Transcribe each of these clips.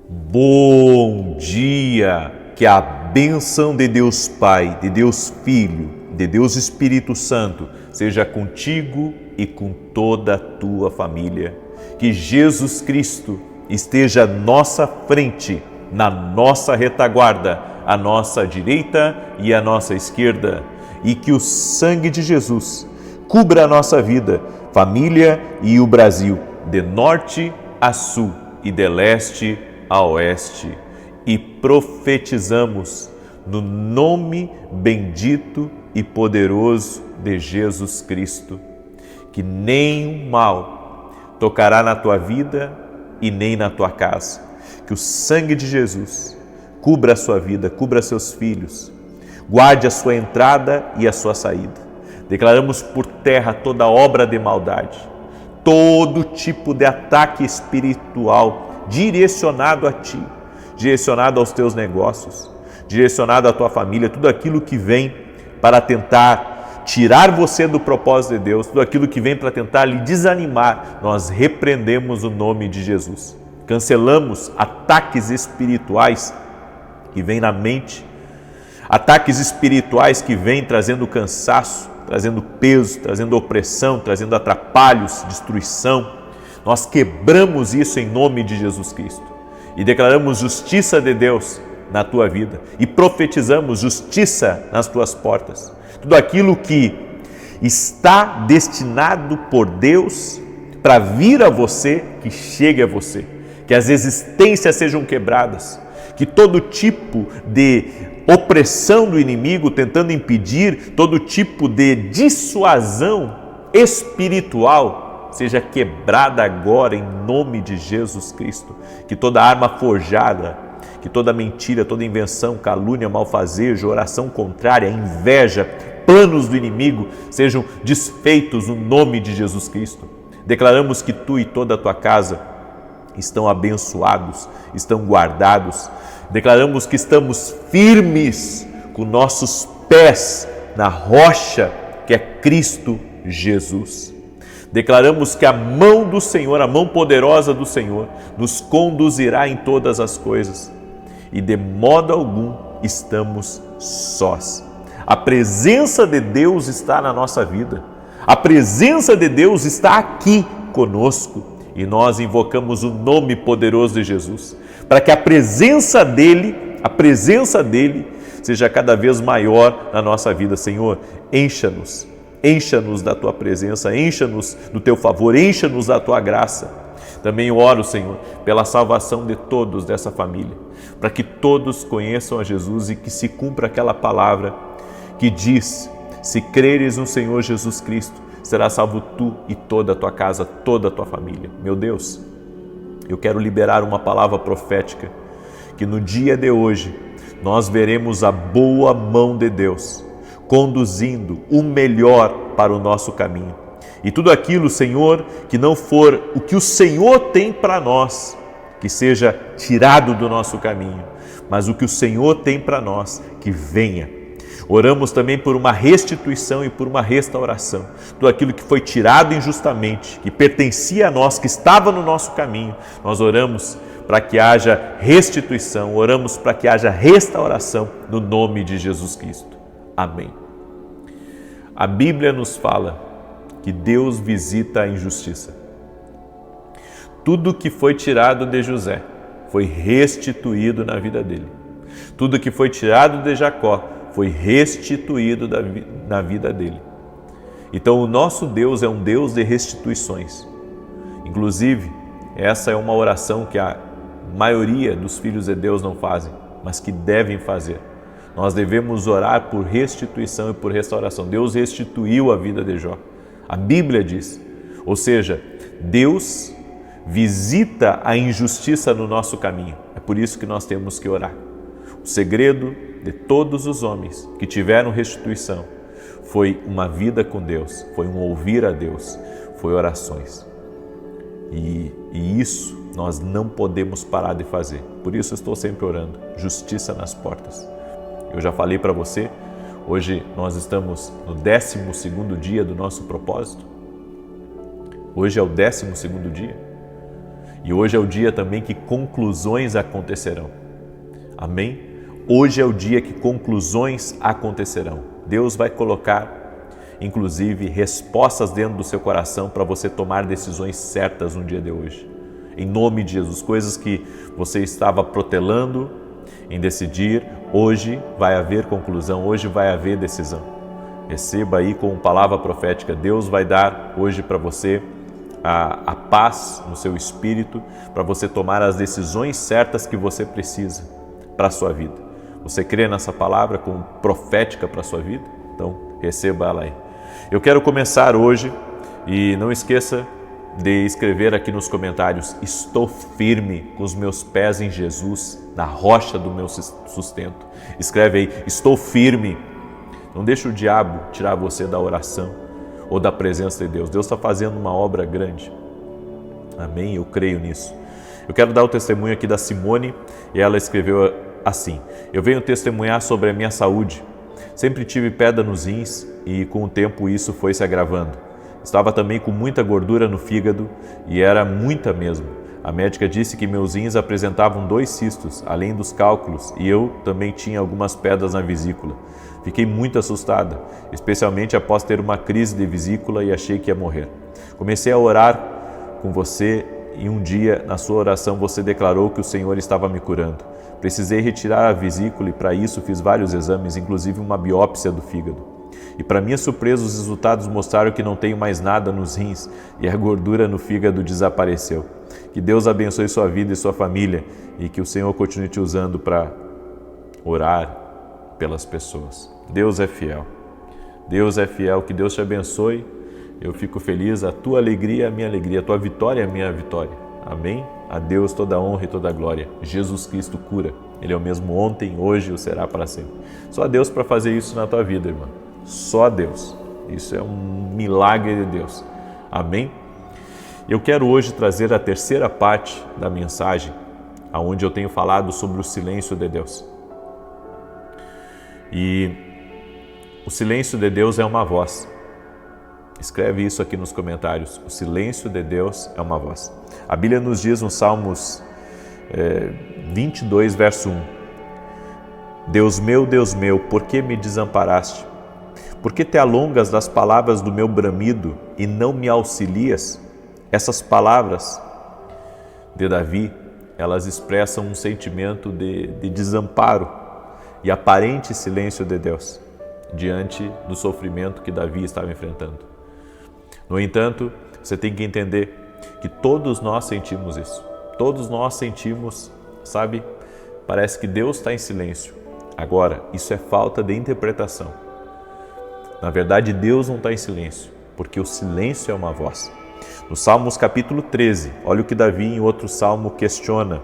Bom dia! Que a bênção de Deus Pai, de Deus Filho, de Deus Espírito Santo seja contigo e com toda a tua família. Que Jesus Cristo esteja à nossa frente, na nossa retaguarda, à nossa direita e à nossa esquerda. E que o sangue de Jesus cubra a nossa vida, família e o Brasil, de norte a sul e de leste a oeste. E profetizamos no nome bendito e poderoso de Jesus Cristo, que nenhum mal tocará na tua vida e nem na tua casa. Que o sangue de Jesus cubra a sua vida, cubra seus filhos, guarde a sua entrada e a sua saída. Declaramos por terra toda obra de maldade, todo tipo de ataque espiritual direcionado a ti, direcionado aos teus negócios, direcionado à tua família, tudo aquilo que vem para tentar tirar você do propósito de Deus, tudo aquilo que vem para tentar lhe desanimar, nós repreendemos o nome de Jesus. Cancelamos ataques espirituais que vêm na mente, ataques espirituais que vêm trazendo cansaço, trazendo peso, trazendo opressão, trazendo atrapalhos, destruição. Nós quebramos isso em nome de Jesus Cristo e declaramos justiça de Deus na tua vida e profetizamos justiça nas tuas portas. Tudo aquilo que está destinado por Deus para vir a você, que chegue a você, que as existências sejam quebradas, que todo tipo de opressão do inimigo tentando impedir, todo tipo de dissuasão espiritual seja quebrada agora em nome de Jesus Cristo. Que toda arma forjada, que toda mentira, toda invenção, calúnia, malfazejo, oração contrária, inveja, planos do inimigo sejam desfeitos no nome de Jesus Cristo. Declaramos que tu e toda a tua casa estão abençoados, estão guardados. Declaramos que estamos firmes com nossos pés na rocha que é Cristo Jesus. Declaramos que a mão do Senhor, a mão poderosa do Senhor, nos conduzirá em todas as coisas e de modo algum estamos sós. A presença de Deus está na nossa vida, a presença de Deus está aqui conosco e nós invocamos o nome poderoso de Jesus para que a presença dele seja cada vez maior na nossa vida. Senhor, encha-nos da tua presença, encha-nos do teu favor, encha-nos da tua graça. Também oro, Senhor, pela salvação de todos dessa família, para que todos conheçam a Jesus e que se cumpra aquela palavra que diz: se creres no Senhor Jesus Cristo, será salvo tu e toda a tua casa, toda a tua família. Meu Deus, eu quero liberar uma palavra profética, que no dia de hoje nós veremos a boa mão de Deus conduzindo o melhor para o nosso caminho. E tudo aquilo, Senhor, que não for o que o Senhor tem para nós, que seja tirado do nosso caminho, mas o que o Senhor tem para nós, que venha. Oramos também por uma restituição e por uma restauração. Tudo aquilo que foi tirado injustamente, que pertencia a nós, que estava no nosso caminho, nós oramos para que haja restituição, oramos para que haja restauração no nome de Jesus Cristo. Amém. A Bíblia nos fala que Deus visita a injustiça. Tudo que foi tirado de José foi restituído na vida dele. Tudo que foi tirado de Jacó foi restituído na vida dele. Então o nosso Deus é um Deus de restituições. Inclusive, essa é uma oração que a maioria dos filhos de Deus não fazem, mas que devem fazer. Nós devemos orar por restituição e por restauração. Deus restituiu a vida de Jó. A Bíblia diz, ou seja, Deus visita a injustiça no nosso caminho. É por isso que nós temos que orar. O segredo de todos os homens que tiveram restituição foi uma vida com Deus, foi um ouvir a Deus, foi orações. E isso nós não podemos parar de fazer. Por isso eu estou sempre orando. Justiça nas portas. Eu já falei para você, hoje nós estamos no 12º dia do nosso propósito. Hoje é o 12º dia. E hoje é o dia também que conclusões acontecerão. Amém? Hoje é o dia que conclusões acontecerão. Deus vai colocar, inclusive, respostas dentro do seu coração para você tomar decisões certas no dia de hoje. Em nome de Jesus, coisas que você estava protelando em decidir, hoje vai haver conclusão, hoje vai haver decisão. Receba aí com palavra profética, Deus vai dar hoje para você a paz no seu espírito, para você tomar as decisões certas que você precisa para a sua vida. Você crê nessa palavra como profética para a sua vida? Então, receba ela aí. Eu quero começar hoje e não esqueça de escrever aqui nos comentários: estou firme com os meus pés em Jesus, na rocha do meu sustento. Escreve aí: estou firme. Não deixe o diabo tirar você da oração ou da presença de Deus. Deus está fazendo uma obra grande. Amém? Eu creio nisso. Eu quero dar o testemunho aqui da Simone e ela escreveu assim: eu venho testemunhar sobre a minha saúde. Sempre tive pedra nos rins e com o tempo isso foi se agravando. Estava também com muita gordura no fígado e era muita mesmo. A médica disse que meus rins apresentavam 2 cistos, além dos cálculos, e eu também tinha algumas pedras na vesícula. Fiquei muito assustada, especialmente após ter uma crise de vesícula e achei que ia morrer. Comecei a orar com você e um dia, na sua oração, você declarou que o Senhor estava me curando. Precisei retirar a vesícula e para isso fiz vários exames, inclusive uma biópsia do fígado. E para minha surpresa, os resultados mostraram que não tenho mais nada nos rins e a gordura no fígado desapareceu. Que Deus abençoe sua vida e sua família e que o Senhor continue te usando para orar pelas pessoas. Deus é fiel. Deus é fiel. Que Deus te abençoe. Eu fico feliz. A tua alegria é a minha alegria. A tua vitória é a minha vitória. Amém? A Deus toda a honra e toda a glória. Jesus Cristo cura. Ele é o mesmo ontem, hoje e o será para sempre. Só a Deus para fazer isso na tua vida, irmão. Só a Deus. Isso é um milagre de Deus. Amém? Eu quero hoje trazer a terceira parte da mensagem, onde eu tenho falado sobre o silêncio de Deus. E o silêncio de Deus é uma voz. Escreve isso aqui nos comentários. O silêncio de Deus é uma voz. A Bíblia nos diz no Salmos 22, verso 1. Deus meu, por que me desamparaste? Por que te alongas das palavras do meu bramido e não me auxilias? Essas palavras de Davi, elas expressam um sentimento de desamparo e aparente silêncio de Deus diante do sofrimento que Davi estava enfrentando. No entanto, você tem que entender que todos nós sentimos isso. Todos nós sentimos, sabe? Parece que Deus está em silêncio. Agora, isso é falta de interpretação. Na verdade, Deus não está em silêncio, porque o silêncio é uma voz. No Salmos capítulo 13, olha o que Davi em outro salmo questiona.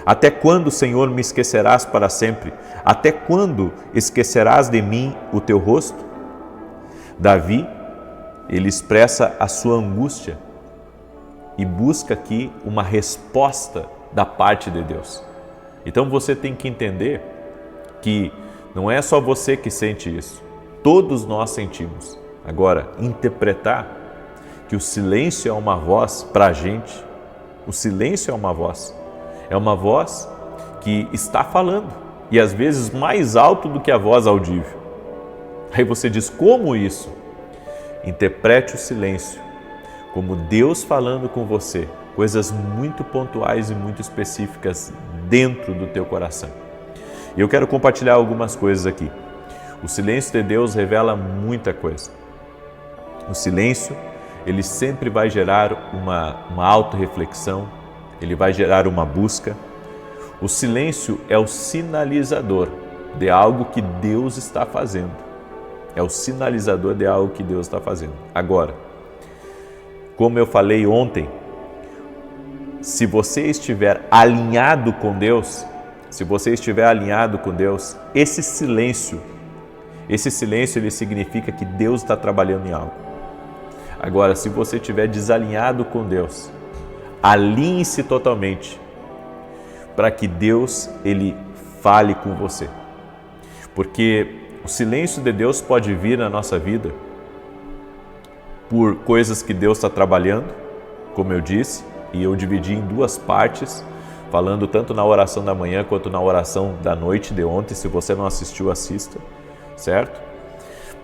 Até quando, Senhor, me esquecerás para sempre? Até quando esquecerás de mim o teu rosto? Davi, ele expressa a sua angústia e busca aqui uma resposta da parte de Deus. Então você tem que entender que não é só você que sente isso, todos nós sentimos. Agora, interpretar que o silêncio é uma voz para a gente, o silêncio é uma voz que está falando e às vezes mais alto do que a voz audível. Aí você diz: como isso? Interprete o silêncio como Deus falando com você, coisas muito pontuais e muito específicas dentro do teu coração. E eu quero compartilhar algumas coisas aqui. O silêncio de Deus revela muita coisa. O silêncio, ele sempre vai gerar uma autorreflexão, ele vai gerar uma busca. O silêncio é o sinalizador de algo que Deus está fazendo. É o sinalizador de algo que Deus está fazendo. Agora, como eu falei ontem, se você estiver alinhado com Deus, esse silêncio ele significa que Deus está trabalhando em algo. Agora, se você estiver desalinhado com Deus, alinhe-se totalmente para que Deus ele fale com você. Porque o silêncio de Deus pode vir na nossa vida por coisas que Deus está trabalhando, como eu disse, e eu dividi em duas partes, falando tanto na oração da manhã quanto na oração da noite de ontem. Se você não assistiu, assista, certo?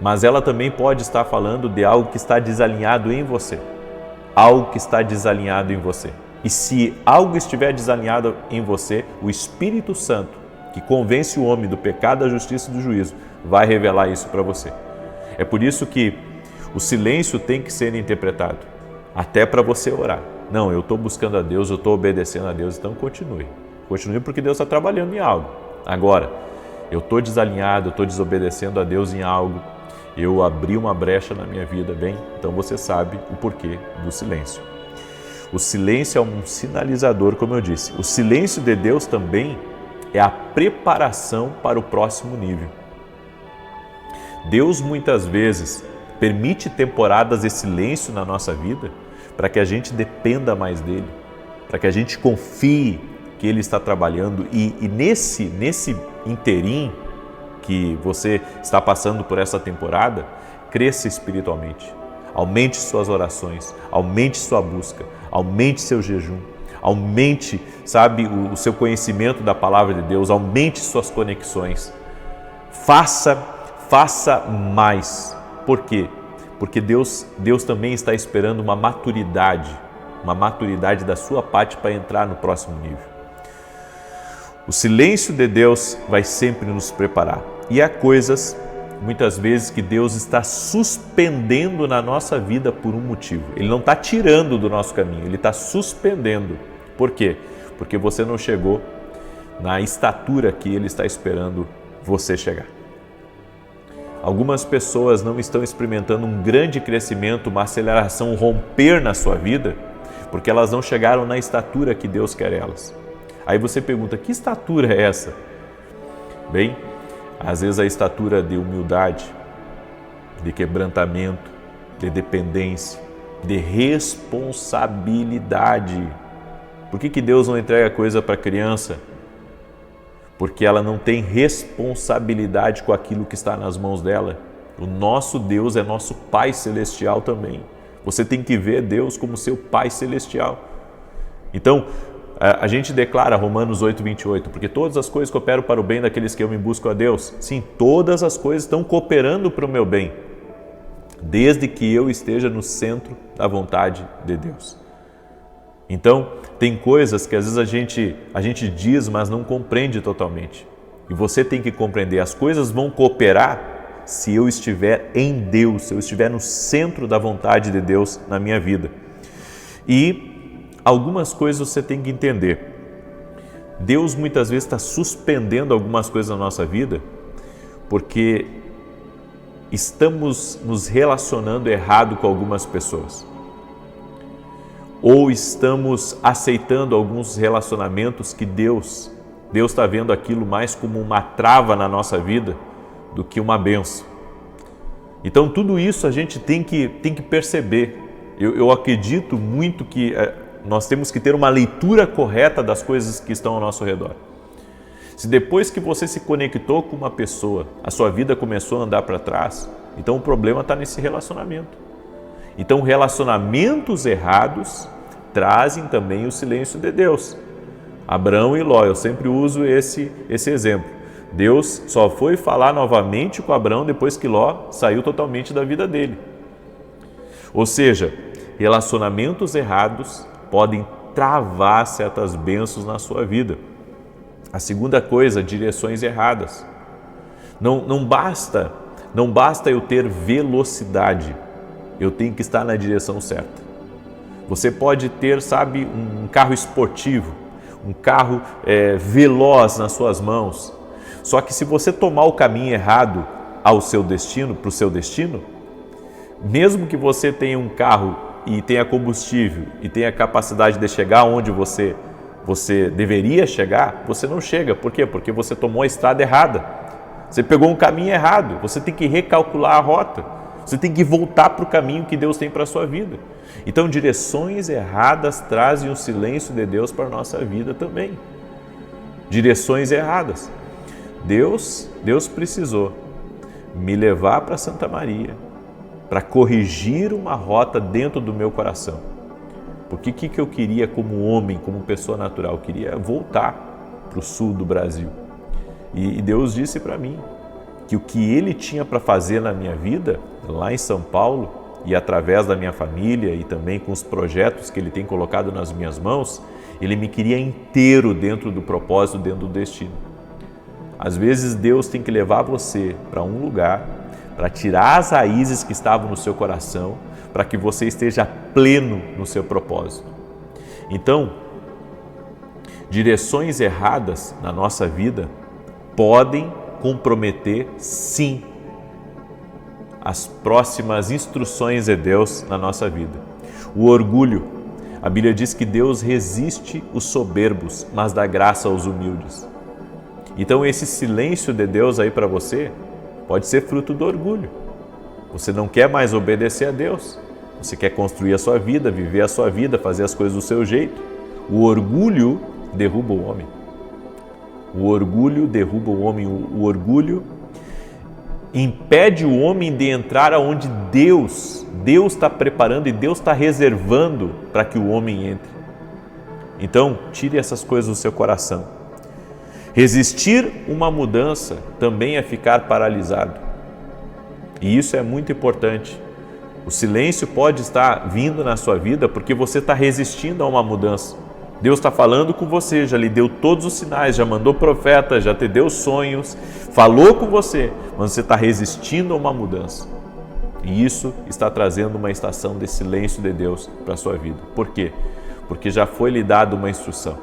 Mas ela também pode estar falando de algo que está desalinhado em você. Algo que está desalinhado em você. E se algo estiver desalinhado em você, o Espírito Santo, que convence o homem do pecado, da justiça e do juízo, vai revelar isso para você. É por isso que o silêncio tem que ser interpretado, até para você orar. Não, eu estou buscando a Deus, eu estou obedecendo a Deus, então continue. Continue porque Deus está trabalhando em algo. Agora, eu estou desalinhado, eu estou desobedecendo a Deus em algo, eu abri uma brecha na minha vida, bem, então você sabe o porquê do silêncio. O silêncio é um sinalizador, como eu disse. O silêncio de Deus também é a preparação para o próximo nível. Deus muitas vezes permite temporadas de silêncio na nossa vida para que a gente dependa mais dele, para que a gente confie que ele está trabalhando e nesse interim que você está passando por essa temporada, cresça espiritualmente. Aumente suas orações, aumente sua busca, aumente seu jejum, aumente, o seu conhecimento da palavra de Deus, aumente suas conexões. Faça mais. Por quê? Porque Deus também está esperando uma maturidade da sua parte para entrar no próximo nível. O silêncio de Deus vai sempre nos preparar. E há coisas, muitas vezes, que Deus está suspendendo na nossa vida por um motivo. Ele não está tirando do nosso caminho, Ele está suspendendo. Por quê? Porque você não chegou na estatura que Ele está esperando você chegar. Algumas pessoas não estão experimentando um grande crescimento, uma aceleração, um romper na sua vida, porque elas não chegaram na estatura que Deus quer elas. Aí você pergunta, que estatura é essa? Bem, às vezes a estatura de humildade, de quebrantamento, de dependência, de responsabilidade. Por que Deus não entrega coisa para a criança? Porque ela não tem responsabilidade com aquilo que está nas mãos dela. O nosso Deus é nosso Pai Celestial também. Você tem que ver Deus como seu Pai Celestial. Então, a gente declara Romanos 8:28, porque todas as coisas cooperam para o bem daqueles que amam e buscam a Deus. Sim, todas as coisas estão cooperando para o meu bem, desde que eu esteja no centro da vontade de Deus. Então, tem coisas que às vezes a gente diz, mas não compreende totalmente. E você tem que compreender, as coisas vão cooperar se eu estiver em Deus, se eu estiver no centro da vontade de Deus na minha vida. E algumas coisas você tem que entender. Deus muitas vezes está suspendendo algumas coisas na nossa vida porque estamos nos relacionando errado com algumas pessoas. Ou estamos aceitando alguns relacionamentos que Deus está vendo aquilo mais como uma trava na nossa vida do que uma bênção. Então tudo isso a gente tem que perceber. Eu acredito muito que nós temos que ter uma leitura correta das coisas que estão ao nosso redor. Se depois que você se conectou com uma pessoa, a sua vida começou a andar para trás, então o problema está nesse relacionamento. Então relacionamentos errados trazem também o silêncio de Deus. Abraão e Ló, eu sempre uso esse exemplo. Deus só foi falar novamente com Abraão depois que Ló saiu totalmente da vida dele. Ou seja, relacionamentos errados podem travar certas bênçãos na sua vida. A segunda coisa, direções erradas. Não basta eu ter velocidade, eu tenho que estar na direção certa. Você pode ter, um carro esportivo, um carro veloz nas suas mãos, só que se você tomar o caminho errado para o seu destino, mesmo que você tenha um carro e tenha combustível e tenha capacidade de chegar onde você deveria chegar, você não chega. Por quê? Porque você tomou a estrada errada. Você pegou um caminho errado. Você tem que recalcular a rota. Você tem que voltar para o caminho que Deus tem para a sua vida. Então, direções erradas trazem o silêncio de Deus para a nossa vida também. Direções erradas. Deus precisou me levar para Santa Maria, para corrigir uma rota dentro do meu coração. Porque o que eu queria como homem, como pessoa natural? Eu queria voltar para o sul do Brasil. E Deus disse para mim que o que Ele tinha para fazer na minha vida, lá em São Paulo, e através da minha família e também com os projetos que Ele tem colocado nas minhas mãos, Ele me queria inteiro dentro do propósito, dentro do destino. Às vezes Deus tem que levar você para um lugar, para tirar as raízes que estavam no seu coração, para que você esteja pleno no seu propósito. Então, direções erradas na nossa vida podem comprometer, sim, as próximas instruções de Deus na nossa vida. O orgulho, a Bíblia diz que Deus resiste os soberbos, mas dá graça aos humildes. Então esse silêncio de Deus aí para você pode ser fruto do orgulho. Você não quer mais obedecer a Deus. Você quer construir a sua vida, viver a sua vida, fazer as coisas do seu jeito. O orgulho derruba o homem. O orgulho derruba o homem. O orgulho impede o homem de entrar aonde Deus está preparando e Deus está reservando para que o homem entre. Então, tire essas coisas do seu coração. Resistir uma mudança também é ficar paralisado. E isso é muito importante. O silêncio pode estar vindo na sua vida porque você está resistindo a uma mudança. Deus está falando com você, já lhe deu todos os sinais, já mandou profeta, já te deu sonhos, falou com você, mas você está resistindo a uma mudança. E isso está trazendo uma estação de silêncio de Deus para a sua vida. Por quê? Porque já foi lhe dada uma instrução.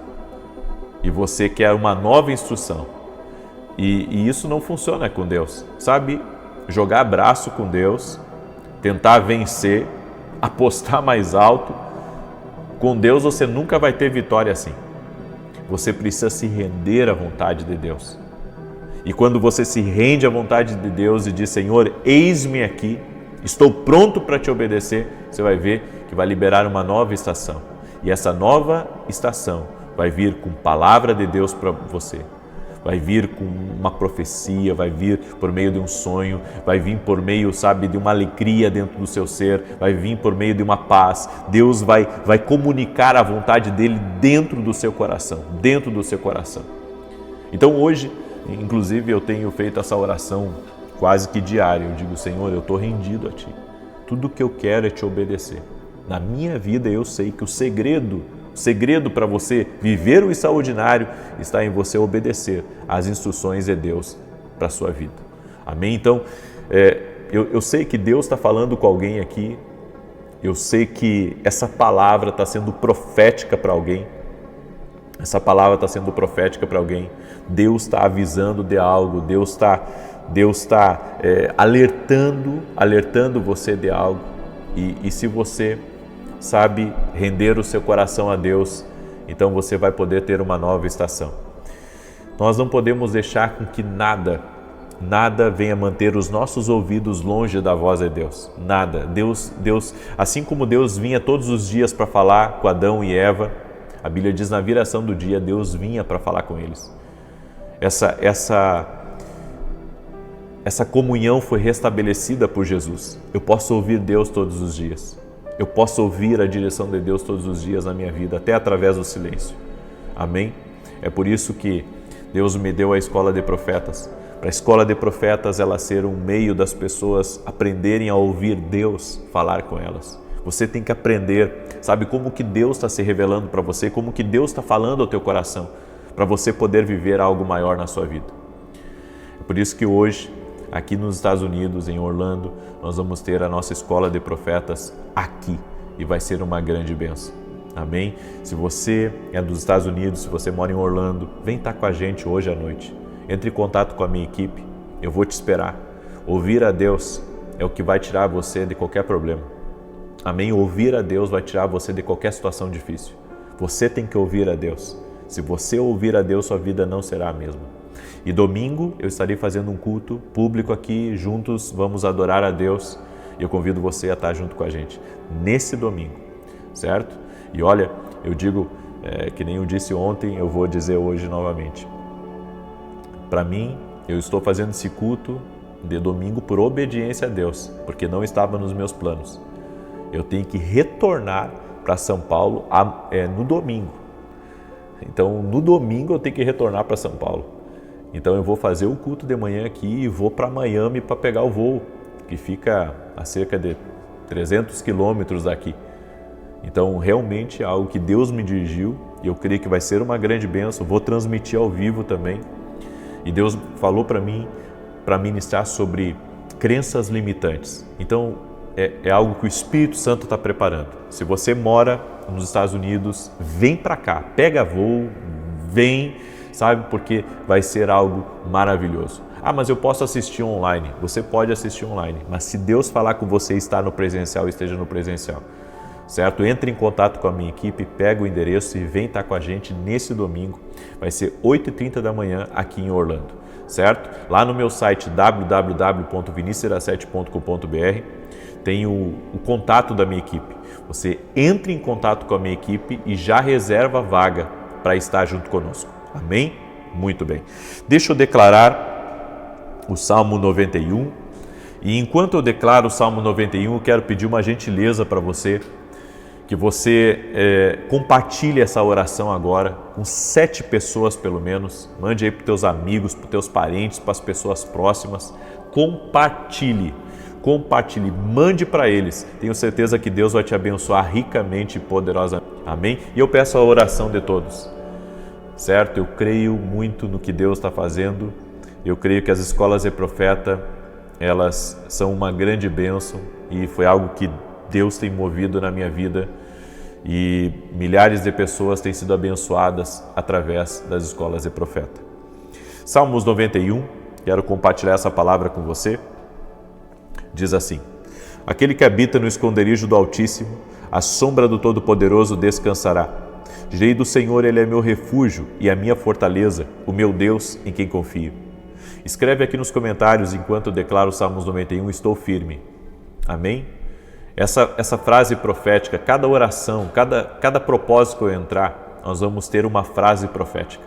E você quer uma nova instrução. E isso não funciona com Deus. Sabe, jogar braço com Deus, tentar vencer, apostar mais alto. Com Deus você nunca vai ter vitória assim. Você precisa se render à vontade de Deus. E quando você se rende à vontade de Deus e diz, Senhor, eis-me aqui, estou pronto para te obedecer, você vai ver que vai liberar uma nova estação. E essa nova estação vai vir com palavra de Deus para você. Vai vir com uma profecia, vai vir por meio de um sonho, vai vir por meio, sabe, de uma alegria dentro do seu ser, vai vir por meio de uma paz. Deus vai comunicar a vontade dele dentro do seu coração, dentro do seu coração. Então hoje, inclusive, eu tenho feito essa oração quase que diária. Eu digo, Senhor, eu estou rendido a Ti. Tudo que eu quero é Te obedecer. Na minha vida eu sei que o segredo para você viver o extraordinário está em você obedecer às instruções de Deus para a sua vida. Amém? Então, eu sei que Deus está falando com alguém aqui, eu sei que essa palavra está sendo profética para alguém, Deus está avisando de algo, Deus está alertando você de algo, e se você sabe render o seu coração a Deus, então você vai poder ter uma nova estação. Nós não podemos deixar com que nada venha manter os nossos ouvidos longe da voz de Deus. Nada. Deus, assim como Deus vinha todos os dias para falar com Adão e Eva, a Bíblia diz na viração do dia, Deus vinha para falar com eles. Essa comunhão foi restabelecida por Jesus. Eu posso ouvir Deus todos os dias. Eu posso ouvir a direção de Deus todos os dias na minha vida, até através do silêncio. Amém? É por isso que Deus me deu a escola de profetas. Para a escola de profetas ela ser um meio das pessoas aprenderem a ouvir Deus falar com elas. Você tem que aprender, sabe, como que Deus está se revelando para você, como que Deus está falando ao teu coração, para você poder viver algo maior na sua vida. É por isso que hoje, aqui nos Estados Unidos, em Orlando, nós vamos ter a nossa escola de profetas aqui e vai ser uma grande bênção. Amém? Se você é dos Estados Unidos, se você mora em Orlando, vem estar com a gente hoje à noite. Entre em contato com a minha equipe, eu vou te esperar. Ouvir a Deus é o que vai tirar você de qualquer problema. Amém? Ouvir a Deus vai tirar você de qualquer situação difícil. Você tem que ouvir a Deus. Se você ouvir a Deus, sua vida não será a mesma. E domingo eu estarei fazendo um culto público aqui, juntos vamos adorar a Deus e eu convido você a estar junto com a gente nesse domingo, certo? E olha, eu digo, que nem eu disse ontem, eu vou dizer hoje novamente. Para mim, eu estou fazendo esse culto de domingo por obediência a Deus, porque não estava nos meus planos. Eu tenho que retornar para São Paulo no domingo. Então, no domingo eu tenho que retornar para São Paulo. Então, eu vou fazer o culto de manhã aqui e vou para Miami para pegar o voo, que fica a cerca de 300 quilômetros daqui. Então, realmente é algo que Deus me dirigiu e eu creio que vai ser uma grande bênção. Vou transmitir ao vivo também. E Deus falou para mim, para ministrar sobre crenças limitantes. Então, é algo que o Espírito Santo está preparando. Se você mora nos Estados Unidos, vem para cá, pega voo, vem, sabe, porque vai ser algo maravilhoso. Ah, mas eu posso assistir online. Você pode assistir online, mas se Deus falar com você estar no presencial, esteja no presencial, certo? Entre em contato com a minha equipe, pega o endereço e vem estar com a gente nesse domingo. Vai ser 8h30 da manhã aqui em Orlando, certo? Lá no meu site www.vinicius17.com.br tem o contato da minha equipe. Você entre em contato com a minha equipe e já reserva a vaga para estar junto conosco. Amém? Muito bem. Deixa eu declarar o Salmo 91. E enquanto eu declaro o Salmo 91, eu quero pedir uma gentileza para você, que você compartilhe essa oração agora com 7 pessoas pelo menos. Mande aí para os teus amigos, para os teus parentes, para as pessoas próximas. Compartilhe, mande para eles. Tenho certeza que Deus vai te abençoar ricamente e poderosamente. Amém? E eu peço a oração de todos, certo? Eu creio muito no que Deus está fazendo. Eu creio que as escolas de profeta, elas são uma grande bênção e foi algo que Deus tem movido na minha vida e milhares de pessoas têm sido abençoadas através das escolas de profeta. Salmos 91, quero compartilhar essa palavra com você. Diz assim: aquele que habita no esconderijo do Altíssimo, à sombra do Todo-Poderoso descansará. Direi do Senhor, Ele é meu refúgio e a minha fortaleza, o meu Deus em quem confio. Escreve aqui nos comentários, enquanto eu declaro o Salmos 91, estou firme. Amém? Essa frase profética, cada oração, cada propósito que eu entrar, nós vamos ter uma frase profética.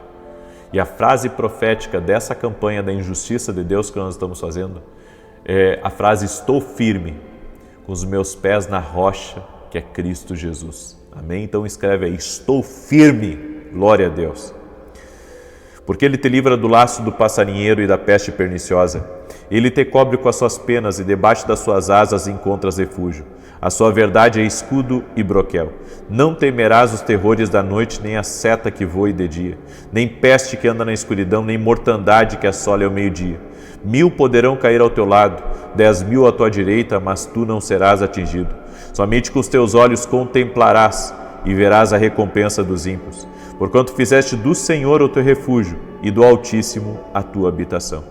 E a frase profética dessa campanha da injustiça de Deus que nós estamos fazendo é a frase estou firme, com os meus pés na rocha, que é Cristo Jesus. Amém? Então escreve aí, estou firme, glória a Deus. Porque Ele te livra do laço do passarinheiro e da peste perniciosa. Ele te cobre com as suas penas e debaixo das suas asas encontras refúgio. A sua verdade é escudo e broquel. Não temerás os terrores da noite, nem a seta que voe de dia, nem peste que anda na escuridão, nem mortandade que assole ao meio-dia. 1000 poderão cair ao teu lado, 10.000 à tua direita, mas tu não serás atingido. Somente com os teus olhos contemplarás e verás a recompensa dos ímpios. Porquanto fizeste do Senhor o teu refúgio e do Altíssimo a tua habitação.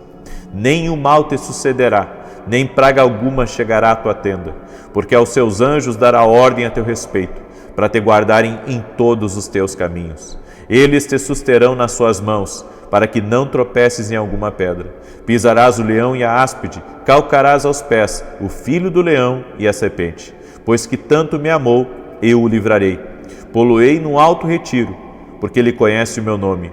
Nem o mal te sucederá, nem praga alguma chegará à tua tenda, porque aos seus anjos dará ordem a teu respeito, para te guardarem em todos os teus caminhos. Eles te susterão nas suas mãos, para que não tropeces em alguma pedra. Pisarás o leão e a áspide, calcarás aos pés o filho do leão e a serpente. Pois que tanto me amou, eu o livrarei. Pô-lo-ei no alto retiro, porque ele conhece o meu nome.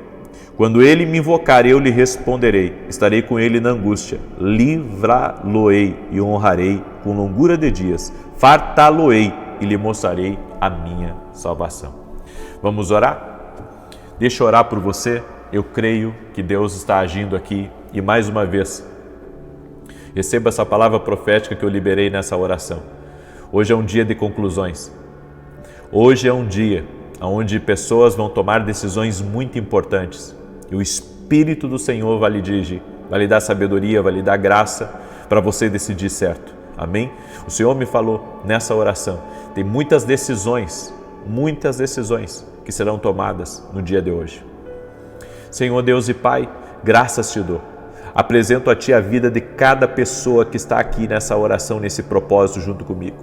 Quando ele me invocar, eu lhe responderei. Estarei com ele na angústia. Livrá-lo-ei e honrarei com longura de dias. Fartá-lo-ei e lhe mostrarei a minha salvação. Vamos orar? Deixa eu orar por você. Eu creio que Deus está agindo aqui e mais uma vez, receba essa palavra profética que eu liberei nessa oração. Hoje é um dia de conclusões. Hoje é um dia onde pessoas vão tomar decisões muito importantes e o Espírito do Senhor vai lhe dirigir, vai lhe dar sabedoria, vai lhe dar graça para você decidir certo. Amém? O Senhor me falou nessa oração, tem muitas decisões que serão tomadas no dia de hoje. Senhor Deus e Pai, graças te dou. Apresento a Ti a vida de cada pessoa que está aqui nessa oração, nesse propósito junto comigo.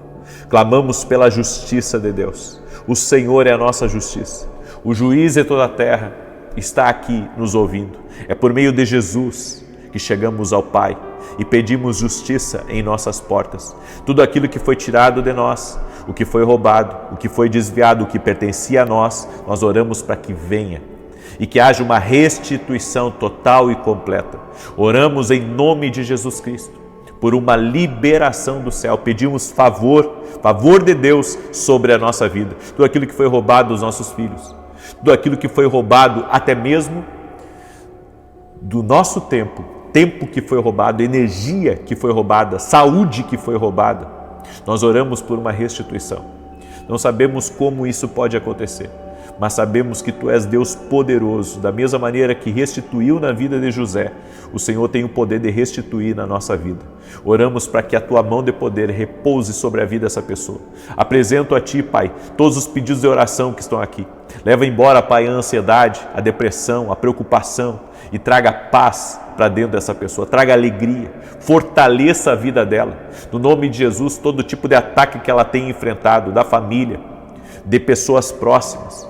Clamamos pela justiça de Deus. O Senhor é a nossa justiça. O juiz de toda a terra está aqui nos ouvindo. É por meio de Jesus que chegamos ao Pai e pedimos justiça em nossas portas. Tudo aquilo que foi tirado de nós, o que foi roubado, o que foi desviado, o que pertencia a nós, nós oramos para que venha e que haja uma restituição total e completa. Oramos em nome de Jesus Cristo, por uma liberação do céu. Pedimos favor de Deus sobre a nossa vida. Tudo aquilo que foi roubado dos nossos filhos, tudo aquilo que foi roubado até mesmo do nosso tempo que foi roubado, energia que foi roubada, saúde que foi roubada. Nós oramos por uma restituição. Não sabemos como isso pode acontecer, mas sabemos que Tu és Deus poderoso. Da mesma maneira que restituiu na vida de José, o Senhor tem o poder de restituir na nossa vida. Oramos para que a Tua mão de poder repouse sobre a vida dessa pessoa. Apresento a Ti, Pai, todos os pedidos de oração que estão aqui. Leva embora, Pai, a ansiedade, a depressão, a preocupação e traga paz para dentro dessa pessoa, traga alegria, fortaleça a vida dela. No nome de Jesus, todo tipo de ataque que ela tem enfrentado, da família, de pessoas próximas,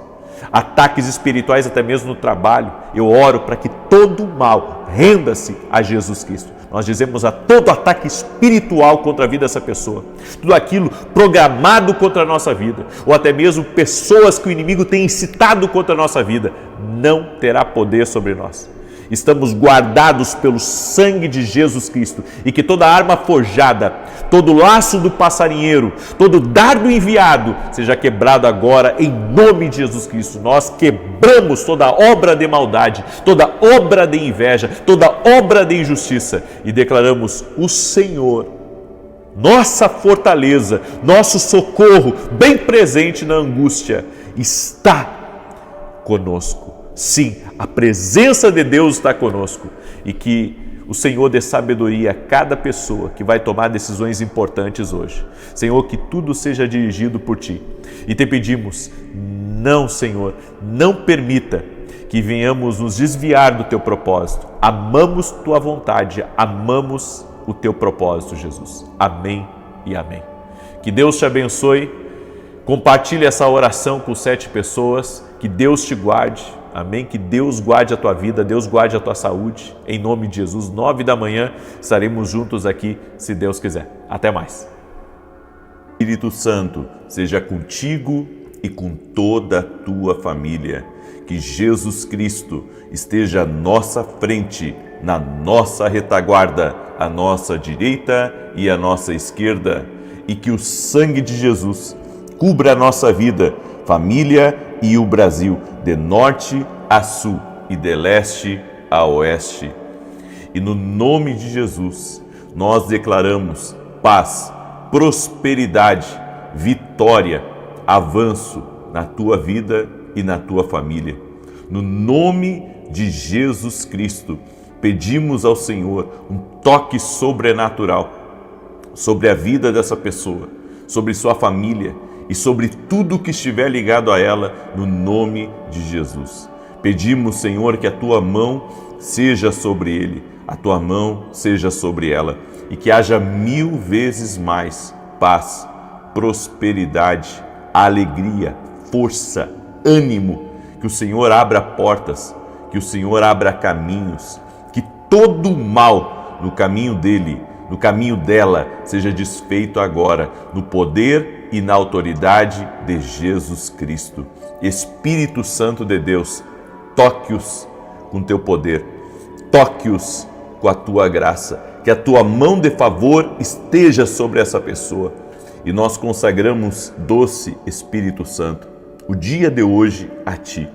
ataques espirituais até mesmo no trabalho, eu oro para que todo mal renda-se a Jesus Cristo. Nós dizemos a todo ataque espiritual contra a vida dessa pessoa, tudo aquilo programado contra a nossa vida, ou até mesmo pessoas que o inimigo tem incitado contra a nossa vida, não terá poder sobre nós. Estamos guardados pelo sangue de Jesus Cristo e que toda arma forjada, todo laço do passarinheiro, todo dardo enviado seja quebrado agora em nome de Jesus Cristo. Nós quebramos toda obra de maldade, toda obra de inveja, toda obra de injustiça e declaramos o Senhor, nossa fortaleza, nosso socorro bem presente na angústia, está conosco. Sim, a presença de Deus está conosco e que o Senhor dê sabedoria a cada pessoa que vai tomar decisões importantes hoje. Senhor, que tudo seja dirigido por Ti. E Te pedimos, não, Senhor, não permita que venhamos nos desviar do Teu propósito. Amamos Tua vontade, amamos o Teu propósito, Jesus. Amém e amém. Que Deus te abençoe. Compartilhe essa oração com 7 pessoas. Que Deus te guarde. Amém? Que Deus guarde a tua vida, Deus guarde a tua saúde. Em nome de Jesus, 9 da manhã, estaremos juntos aqui, se Deus quiser. Até mais. Espírito Santo, seja contigo e com toda a tua família. Que Jesus Cristo esteja à nossa frente, na nossa retaguarda, à nossa direita e à nossa esquerda. E que o sangue de Jesus cubra a nossa vida, família e o Brasil, de norte a sul e de leste a oeste. E no nome de Jesus, nós declaramos paz, prosperidade, vitória, avanço na tua vida e na tua família. No nome de Jesus Cristo, pedimos ao Senhor um toque sobrenatural sobre a vida dessa pessoa, sobre sua família, e sobre tudo que estiver ligado a ela, no nome de Jesus. Pedimos, Senhor, que a Tua mão seja sobre ele, a Tua mão seja sobre ela, e que haja 1000 vezes mais paz, prosperidade, alegria, força, ânimo, que o Senhor abra portas, que o Senhor abra caminhos, que todo o mal no caminho dele, no caminho dela, seja desfeito agora, no poder e na autoridade de Jesus Cristo. Espírito Santo de Deus, toque-os com teu poder, toque-os com a tua graça, que a tua mão de favor esteja sobre essa pessoa. E nós consagramos, doce Espírito Santo, o dia de hoje a Ti.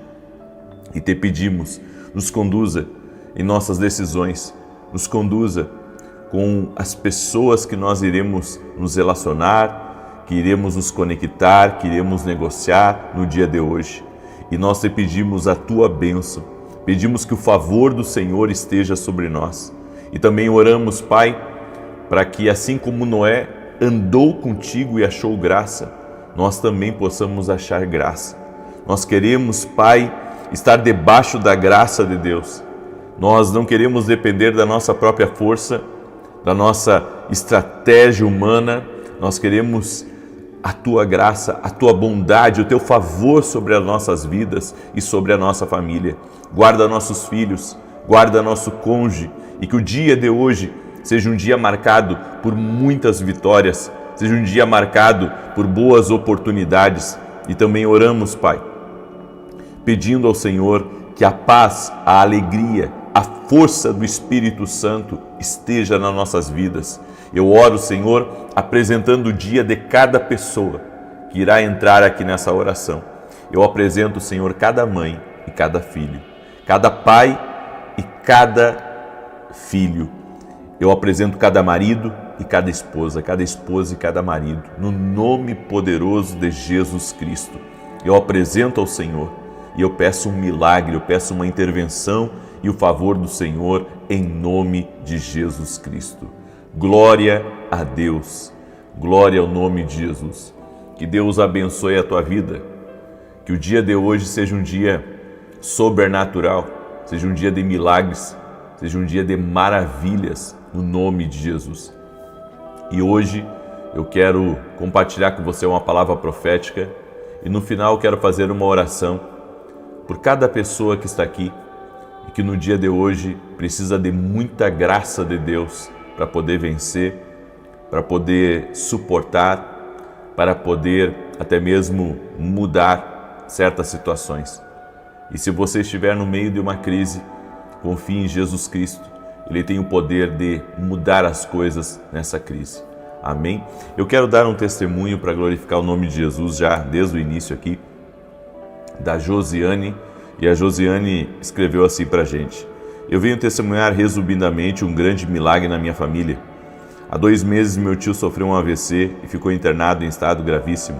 E Te pedimos, nos conduza em nossas decisões, nos conduza com as pessoas que nós iremos nos relacionar, que iremos nos conectar, que iremos negociar no dia de hoje. E nós Te pedimos a Tua bênção, pedimos que o favor do Senhor esteja sobre nós. E também oramos, Pai, para que assim como Noé andou contigo e achou graça, nós também possamos achar graça. Nós queremos, Pai, estar debaixo da graça de Deus. Nós não queremos depender da nossa própria força, da nossa estratégia humana. Nós queremos a Tua graça, a Tua bondade, o Teu favor sobre as nossas vidas e sobre a nossa família. Guarda nossos filhos, guarda nosso cônjuge e que o dia de hoje seja um dia marcado por muitas vitórias, seja um dia marcado por boas oportunidades. E também oramos, Pai, pedindo ao Senhor que a paz, a alegria, a força do Espírito Santo esteja nas nossas vidas Eu oro, Senhor, apresentando o dia de cada pessoa que irá entrar aqui nessa oração. Eu apresento, Senhor, cada mãe e cada filho, cada pai e cada filho. Eu apresento cada marido e cada esposa e cada marido, no nome poderoso de Jesus Cristo. Eu apresento ao Senhor e eu peço um milagre, eu peço uma intervenção e o favor do Senhor em nome de Jesus Cristo. Glória a Deus, glória ao nome de Jesus. Que Deus abençoe a tua vida, que o dia de hoje seja um dia sobrenatural, seja um dia de milagres, seja um dia de maravilhas, no nome de Jesus. E hoje eu quero compartilhar com você uma palavra profética e no final quero fazer uma oração por cada pessoa que está aqui e que no dia de hoje precisa de muita graça de Deus para poder vencer, para poder suportar, para poder até mesmo mudar certas situações. E se você estiver no meio de uma crise, confie em Jesus Cristo. Ele tem o poder de mudar as coisas nessa crise. Amém? Eu quero dar um testemunho para glorificar o nome de Jesus já desde o início aqui, da Josiane. E a Josiane escreveu assim para a gente: eu venho testemunhar resumidamente um grande milagre na minha família. Há 2 meses meu tio sofreu um AVC e ficou internado em estado gravíssimo.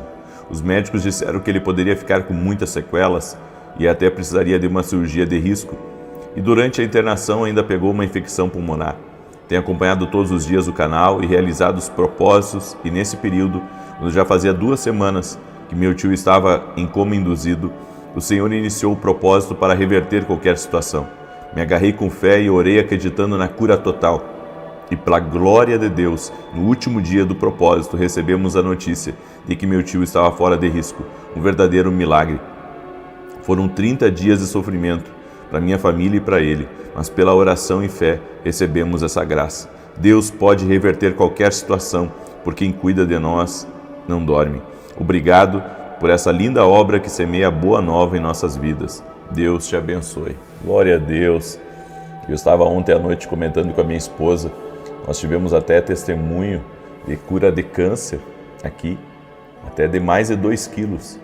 Os médicos disseram que ele poderia ficar com muitas sequelas e até precisaria de uma cirurgia de risco. E durante a internação ainda pegou uma infecção pulmonar. Tenho acompanhado todos os dias o canal e realizado os propósitos, e nesse período, quando já fazia 2 semanas que meu tio estava em coma induzido, o Senhor iniciou o propósito para reverter qualquer situação. Me agarrei com fé e orei acreditando na cura total. E pela glória de Deus, no último dia do propósito, recebemos a notícia de que meu tio estava fora de risco, um verdadeiro milagre. Foram 30 dias de sofrimento para minha família e para ele, mas pela oração e fé recebemos essa graça. Deus pode reverter qualquer situação, porque quem cuida de nós não dorme. Obrigado por essa linda obra que semeia boa nova em nossas vidas. Deus te abençoe. Glória a Deus. Eu estava ontem à noite comentando com a minha esposa, nós tivemos até testemunho de cura de câncer aqui, até de mais de 2 quilos,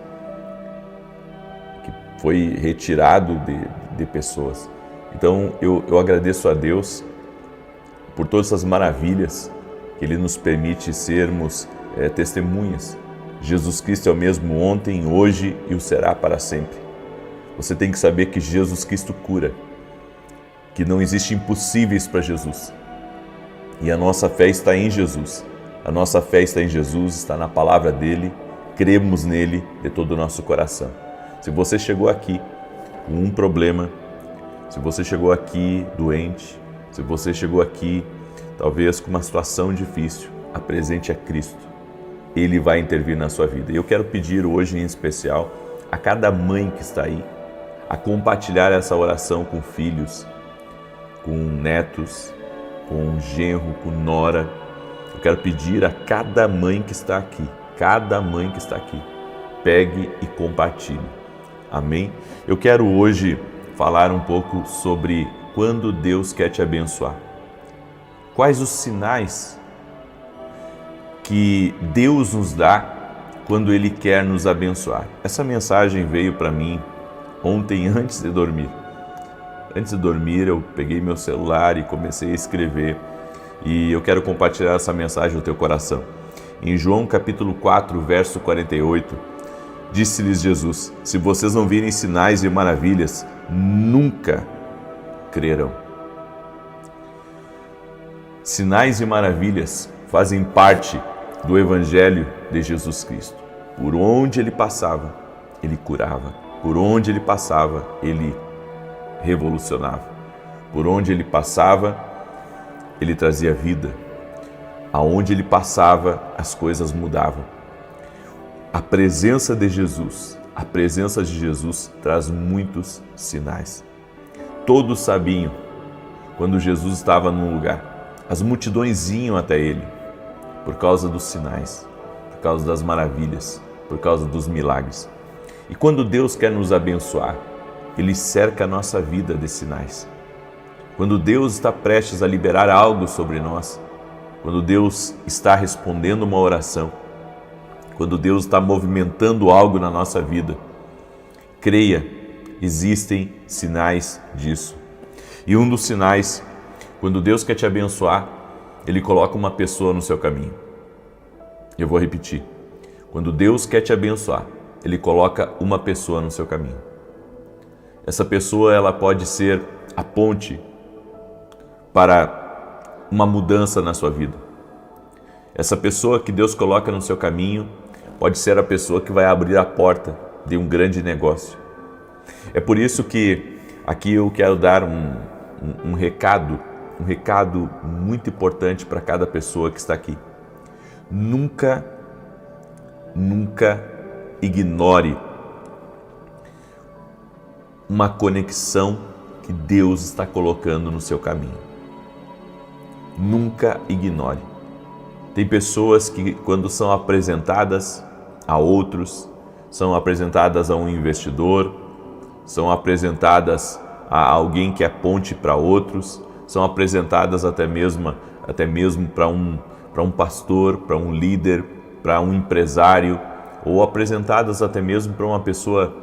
que foi retirado de pessoas. Então eu agradeço a Deus por todas essas maravilhas que Ele nos permite sermos testemunhas. Jesus Cristo é o mesmo ontem, hoje e o será para sempre. Você tem que saber que Jesus Cristo cura, que não existe impossíveis para Jesus. E a nossa fé está em Jesus. A nossa fé está em Jesus, está na palavra dEle, cremos nele de todo o nosso coração. Se você chegou aqui com um problema, se você chegou aqui doente, se você chegou aqui talvez com uma situação difícil, apresente a Cristo. Ele vai intervir na sua vida. E eu quero pedir hoje em especial a cada mãe que está aí a compartilhar essa oração com filhos, com netos, com genro, com nora. Eu quero pedir a cada mãe que está aqui, pegue e compartilhe. Amém? Eu quero hoje falar um pouco sobre quando Deus quer te abençoar. Quais os sinais que Deus nos dá quando Ele quer nos abençoar? Essa mensagem veio para mim ontem antes de dormir. Antes de dormir eu peguei meu celular e comecei a escrever e eu quero compartilhar essa mensagem no teu coração. Em João capítulo 4, verso 48, disse-lhes Jesus: se vocês não virem sinais e maravilhas, nunca crerão. Sinais e maravilhas fazem parte do Evangelho de Jesus Cristo. Por onde Ele passava, Ele curava. Por onde Ele passava, Ele revolucionava. Por onde Ele passava, Ele trazia vida. Aonde Ele passava, as coisas mudavam. A presença de Jesus traz muitos sinais. Todos sabiam quando Jesus estava num lugar. As multidões iam até Ele por causa dos sinais, por causa das maravilhas, por causa dos milagres. E quando Deus quer nos abençoar, Ele cerca a nossa vida de sinais. Quando Deus está prestes a liberar algo sobre nós, quando Deus está respondendo uma oração, quando Deus está movimentando algo na nossa vida, creia, existem sinais disso. E um dos sinais, quando Deus quer te abençoar, Ele coloca uma pessoa no seu caminho. Eu vou repetir. Quando Deus quer te abençoar, Ele coloca uma pessoa no seu caminho. Essa pessoa, ela pode ser a ponte para uma mudança na sua vida. Essa pessoa que Deus coloca no seu caminho pode ser a pessoa que vai abrir a porta de um grande negócio. É por isso que aqui eu quero dar um recado muito importante para cada pessoa que está aqui. Nunca ignore uma conexão que Deus está colocando no seu caminho. Nunca ignore. Tem pessoas que, quando são apresentadas a outros, são apresentadas a um investidor, são apresentadas a alguém que é ponte para outros, são apresentadas até mesmo para um pastor, para um líder, para um empresário, ou apresentadas até mesmo para uma pessoa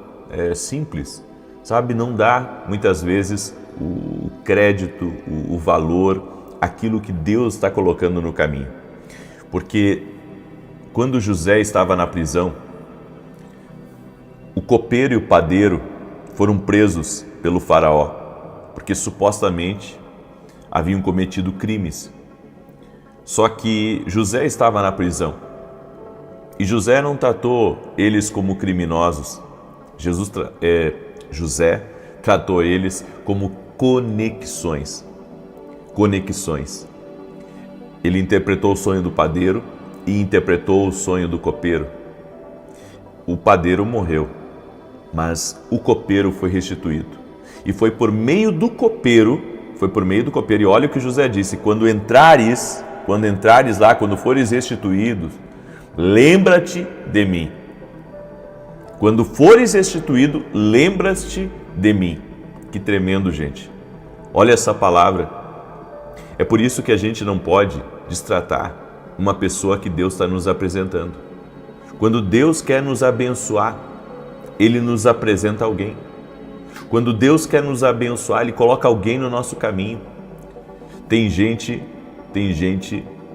simples, sabe? Não dá muitas vezes o crédito, o valor, aquilo que Deus está colocando no caminho. Porque quando José estava na prisão, o copeiro e o padeiro foram presos pelo faraó, porque supostamente haviam cometido crimes. Só que José estava na prisão e José não tratou eles como criminosos. José tratou eles como conexões. Ele interpretou o sonho do padeiro e interpretou o sonho do copeiro. O padeiro morreu, mas o copeiro foi restituído. E foi por meio do copeiro, e olha o que José disse: quando entrares lá, quando fores restituídos, lembra-te de mim. Quando fores restituído, lembra-te de mim. Que tremendo, gente. Olha essa palavra. É por isso que a gente não pode destratar uma pessoa que Deus está nos apresentando. Quando Deus quer nos abençoar, Ele nos apresenta alguém. Quando Deus quer nos abençoar, Ele coloca alguém no nosso caminho. Tem gente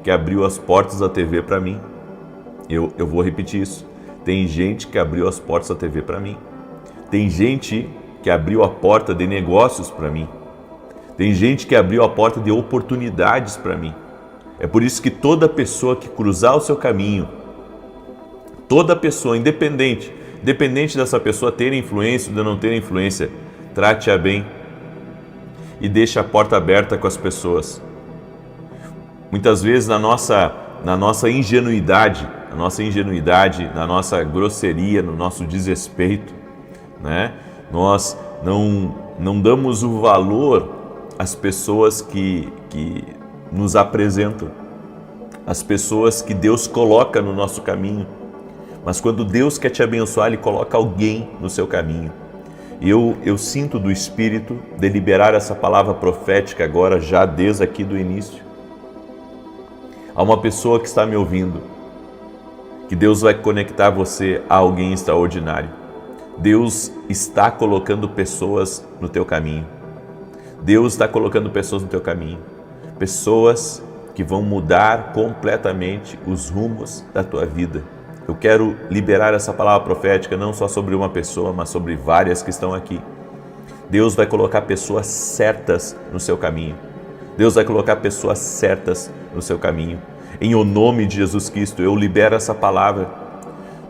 que abriu as portas da TV para mim. Eu vou repetir isso. Tem gente que abriu as portas da TV para mim. Tem gente que abriu a porta de negócios para mim. Tem gente que abriu a porta de oportunidades para mim. É por isso que toda pessoa que cruzar o seu caminho, toda pessoa, independente dessa pessoa ter influência ou não ter influência, trate-a bem e deixe a porta aberta com as pessoas. Muitas vezes na nossa ingenuidade, na nossa grosseria, no nosso desrespeito, né? Nós não damos o valor às pessoas que nos apresentam, as pessoas que Deus coloca no nosso caminho. Mas quando Deus quer te abençoar, Ele coloca alguém no seu caminho. E eu sinto do Espírito de liberar essa palavra profética agora, já desde aqui do início. Há uma pessoa que está me ouvindo, que Deus vai conectar você a alguém extraordinário. Deus está colocando pessoas no teu caminho. Deus está colocando pessoas no teu caminho. Pessoas que vão mudar completamente os rumos da tua vida. Eu quero liberar essa palavra profética não só sobre uma pessoa, mas sobre várias que estão aqui. Deus vai colocar pessoas certas no seu caminho. Deus vai colocar pessoas certas no seu caminho. Em o nome de Jesus Cristo, eu libero essa palavra.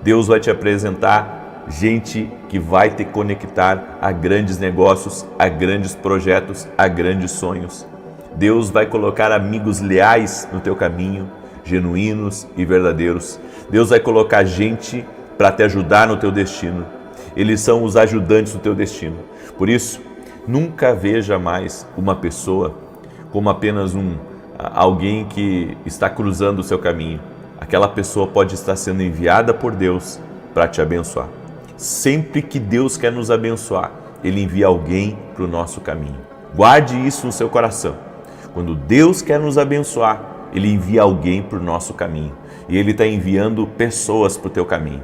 Deus vai te apresentar gente que vai te conectar a grandes negócios, a grandes projetos, a grandes sonhos. Deus vai colocar amigos leais no teu caminho, genuínos e verdadeiros. Deus vai colocar gente para te ajudar no teu destino. Eles são os ajudantes do teu destino. Por isso, nunca veja mais uma pessoa como apenas alguém que está cruzando o seu caminho. Aquela pessoa pode estar sendo enviada por Deus para te abençoar. Sempre que Deus quer nos abençoar, Ele envia alguém para o nosso caminho. Guarde isso no seu coração. Quando Deus quer nos abençoar, Ele envia alguém para o nosso caminho. E Ele está enviando pessoas para o teu caminho.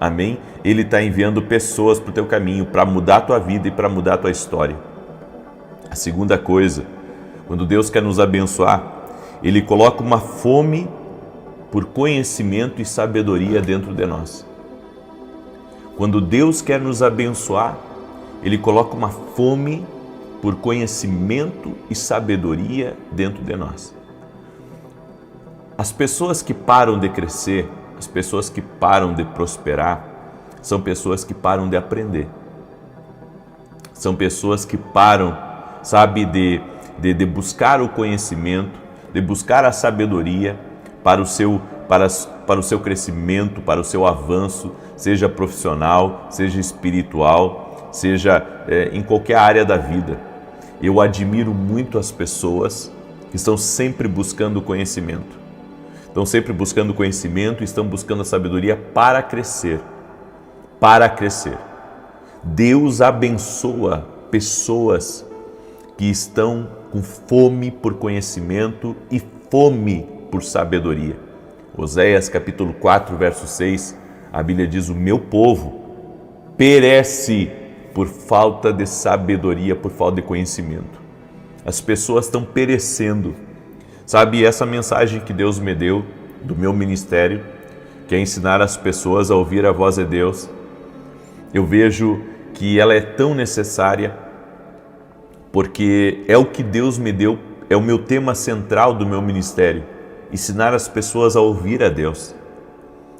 Amém? Ele está enviando pessoas para o teu caminho para mudar a tua vida e para mudar a tua história. A segunda coisa, quando Deus quer nos abençoar, Ele coloca uma fome por conhecimento e sabedoria dentro de nós. Quando Deus quer nos abençoar, Ele coloca uma fome por conhecimento e sabedoria dentro de nós. As pessoas que param de crescer, as pessoas que param de prosperar, são pessoas que param de aprender. São pessoas que param, sabe, de buscar o conhecimento, de buscar a sabedoria para o seu crescimento, para o seu avanço, seja profissional, seja espiritual, seja em qualquer área da vida. Eu admiro muito as pessoas que estão sempre buscando conhecimento. Estão sempre buscando conhecimento e estão buscando a sabedoria para crescer. Para crescer. Deus abençoa pessoas que estão com fome por conhecimento e fome por sabedoria. Oséias capítulo 4, verso 6, a Bíblia diz: o meu povo perece por falta de sabedoria, por falta de conhecimento. As pessoas estão perecendo. Sabe, essa mensagem que Deus me deu do meu ministério, que é ensinar as pessoas a ouvir a voz de Deus, eu vejo que ela é tão necessária, porque é o que Deus me deu, é o meu tema central do meu ministério, ensinar as pessoas a ouvir a Deus.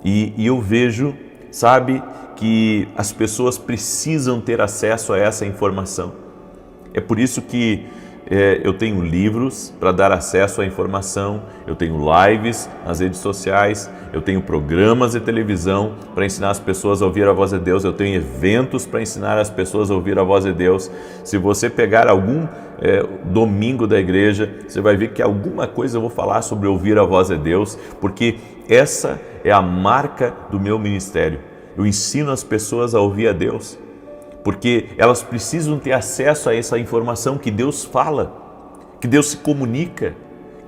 E eu vejo, sabe, que as pessoas precisam ter acesso a essa informação. É por isso que eu tenho livros para dar acesso à informação, eu tenho lives nas redes sociais, eu tenho programas de televisão para ensinar as pessoas a ouvir a voz de Deus, eu tenho eventos para ensinar as pessoas a ouvir a voz de Deus. Se você pegar algum domingo da igreja, você vai ver que alguma coisa eu vou falar sobre ouvir a voz de Deus, porque essa é a marca do meu ministério. Eu ensino as pessoas a ouvir a Deus, porque elas precisam ter acesso a essa informação que Deus fala, que Deus se comunica,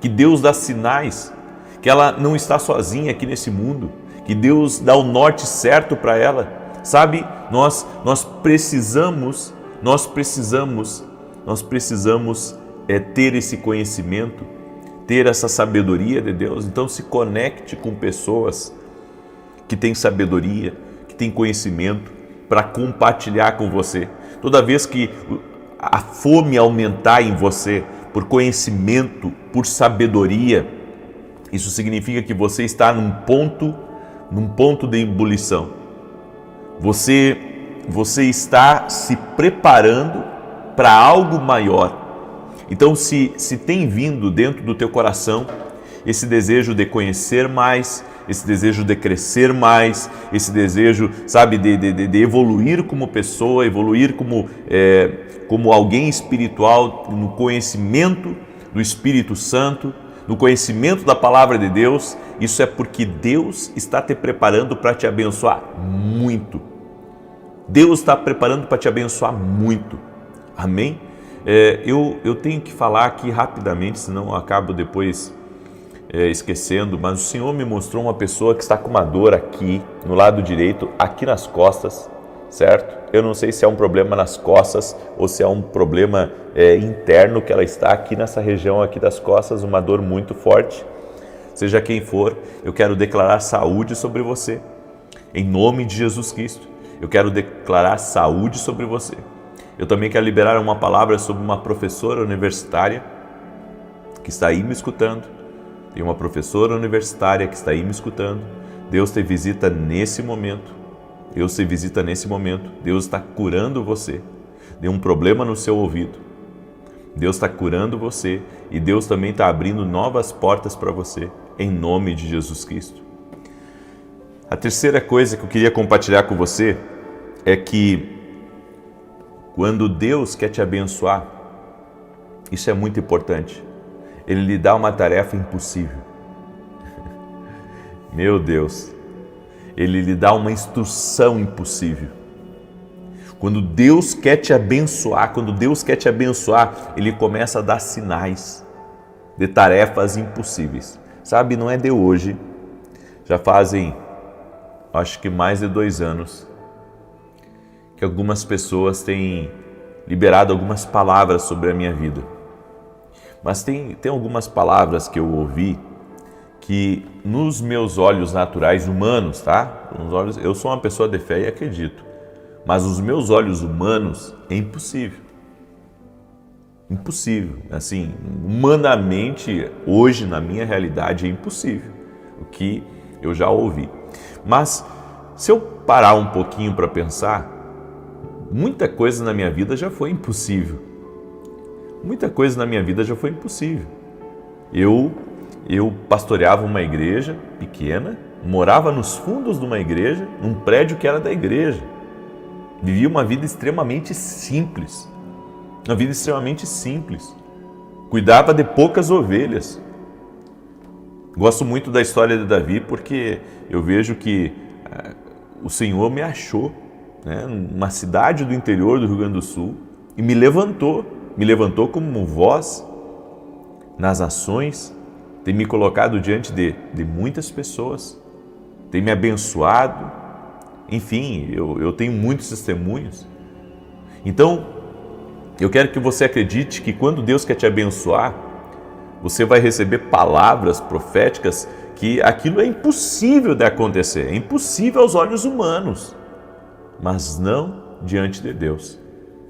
que Deus dá sinais, que ela não está sozinha aqui nesse mundo, que Deus dá o norte certo para ela. Sabe, nós precisamos ter esse conhecimento, ter essa sabedoria de Deus. Então se conecte com pessoas que têm sabedoria, que têm conhecimento, para compartilhar com você. Toda vez que a fome aumentar em você por conhecimento, por sabedoria, isso significa que você está num ponto de ebulição. Você está se preparando para algo maior. Então, se tem vindo dentro do teu coração esse desejo de conhecer mais, esse desejo de crescer mais, esse desejo, sabe, de evoluir como pessoa, evoluir como alguém espiritual, no conhecimento do Espírito Santo, no conhecimento da Palavra de Deus, isso é porque Deus está te preparando para te abençoar muito. Deus está preparando para te abençoar muito. Amém? Eu tenho que falar aqui rapidamente, senão eu acabo depois esquecendo, mas o Senhor me mostrou uma pessoa que está com uma dor aqui, no lado direito, aqui nas costas, certo? Eu não sei se é um problema nas costas ou se é um problema interno, que ela está aqui nessa região aqui das costas, uma dor muito forte. Seja quem for, eu quero declarar saúde sobre você, em nome de Jesus Cristo. Eu quero declarar saúde sobre você. Eu também quero liberar uma palavra sobre uma professora universitária que está aí me escutando. Tem uma professora universitária que está aí me escutando. Deus te visita nesse momento. Deus te visita nesse momento. Deus está curando você de um problema no seu ouvido. Deus está curando você e Deus também está abrindo novas portas para você, em nome de Jesus Cristo. A terceira coisa que eu queria compartilhar com você é que quando Deus quer te abençoar, isso é muito importante, Ele lhe dá uma tarefa impossível. Meu Deus, Ele lhe dá uma instrução impossível. Quando Deus quer te abençoar, Ele começa a dar sinais. de tarefas impossíveis. Sabe, não é de hoje, já fazem, acho que mais de 2 anos, que algumas pessoas têm liberado algumas palavras sobre a minha vida. Mas tem algumas palavras que eu ouvi que nos meus olhos naturais humanos, tá? Eu sou uma pessoa de fé e acredito, mas os meus olhos humanos é impossível. Impossível. Assim, humanamente, hoje, na minha realidade, é impossível. O que eu já ouvi. Mas, se eu parar um pouquinho para pensar, muita coisa na minha vida já foi impossível. Muita coisa na minha vida já foi impossível. Eu pastoreava uma igreja pequena, morava nos fundos de uma igreja, num prédio que era da igreja. Vivia uma vida extremamente simples. Uma vida extremamente simples. Cuidava de poucas ovelhas. Gosto muito da história de Davi porque eu vejo que o Senhor me achou, né, numa cidade do interior do Rio Grande do Sul e me levantou como voz nas nações, tem me colocado diante de muitas pessoas, tem me abençoado, enfim, eu tenho muitos testemunhos. Então, eu quero que você acredite que quando Deus quer te abençoar, você vai receber palavras proféticas que aquilo é impossível de acontecer, é impossível aos olhos humanos, mas não diante de Deus,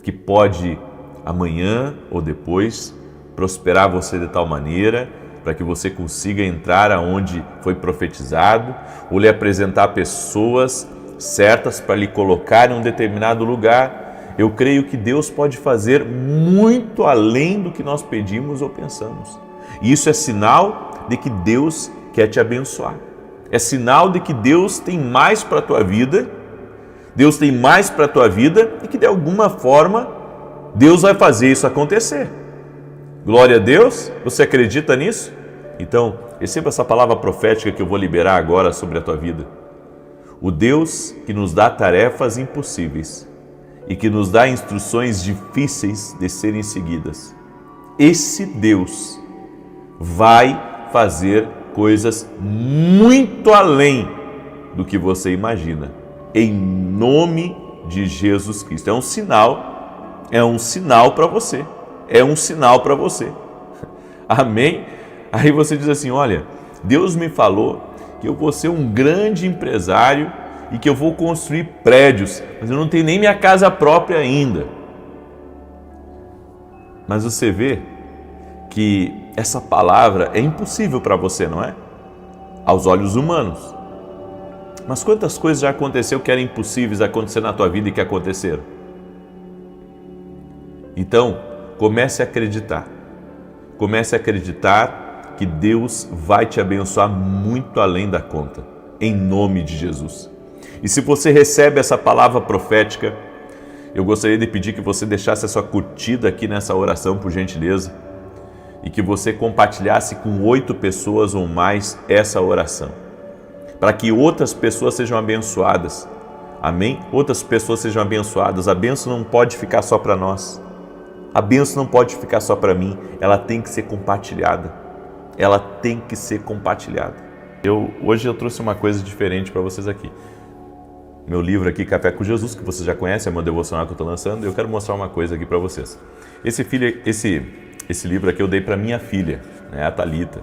que pode amanhã ou depois prosperar você de tal maneira para que você consiga entrar aonde foi profetizado ou lhe apresentar pessoas certas para lhe colocar em um determinado lugar. Eu creio que Deus pode fazer muito além do que nós pedimos ou pensamos. E isso é sinal de que Deus quer te abençoar. É sinal de que Deus tem mais para a tua vida. Deus tem mais para a tua vida e que de alguma forma Deus vai fazer isso acontecer. Glória a Deus. Você acredita nisso? Então, receba essa palavra profética que eu vou liberar agora sobre a tua vida. O Deus que nos dá tarefas impossíveis e que nos dá instruções difíceis de serem seguidas. Esse Deus vai fazer coisas muito além do que você imagina. Em nome de Jesus Cristo. É um sinal para você. É um sinal para você. Amém? Aí você diz assim, olha, Deus me falou que eu vou ser um grande empresário e que eu vou construir prédios, mas eu não tenho nem minha casa própria ainda. Mas você vê que essa palavra é impossível para você, não é? Aos olhos humanos. Mas quantas coisas já aconteceu que eram impossíveis acontecer na tua vida e que aconteceram? Então, comece a acreditar. Comece a acreditar que Deus vai te abençoar muito além da conta, em nome de Jesus. E se você recebe essa palavra profética, eu gostaria de pedir que você deixasse a sua curtida aqui nessa oração, por gentileza, e que você compartilhasse com 8 pessoas ou mais essa oração, para que outras pessoas sejam abençoadas. Amém? Outras pessoas sejam abençoadas. A bênção não pode ficar só para nós. A bênção não pode ficar só para mim. Ela tem que ser compartilhada. Ela tem que ser compartilhada. Hoje eu trouxe uma coisa diferente para vocês aqui. Meu livro aqui, Café com Jesus, que você já conhece, é meu devocional que eu estou lançando. Eu quero mostrar uma coisa aqui para vocês. Esse livro aqui eu dei para minha filha, né, a Thalita.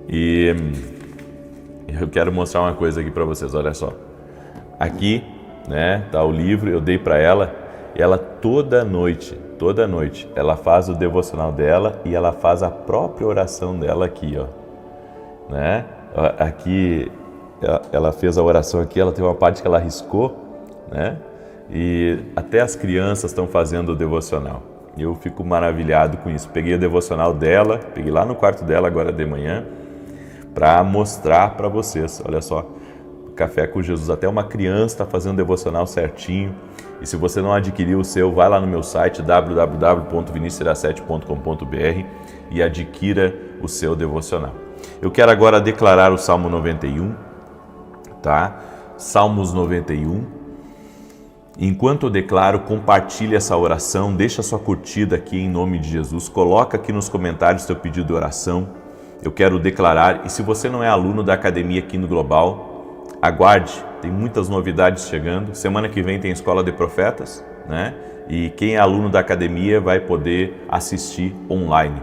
E eu quero mostrar uma coisa aqui para vocês, olha só. Aqui, né, tá o livro, eu dei para ela. E ela toda noite, ela faz o devocional dela e ela faz a própria oração dela aqui, ó. Né? Aqui, ela fez a oração aqui, ela tem uma parte que ela riscou, né? E até as crianças estão fazendo o devocional. Eu fico maravilhado com isso. Peguei o devocional dela, peguei lá no quarto dela agora de manhã, para mostrar para vocês, olha só. Café com Jesus, até uma criança está fazendo o devocional certinho. E se você não adquiriu o seu, vai lá no meu site www.vinicius7.com.br e adquira o seu devocional. Eu quero agora declarar o Salmo 91, tá? Salmos 91. Enquanto eu declaro, compartilhe essa oração, deixa sua curtida aqui em nome de Jesus, coloca aqui nos comentários teu pedido de oração. Eu quero declarar, e se você não é aluno da Academia Quino Global, aguarde, tem muitas novidades chegando. Semana que vem tem Escola de Profetas, né? E quem é aluno da Academia vai poder assistir online.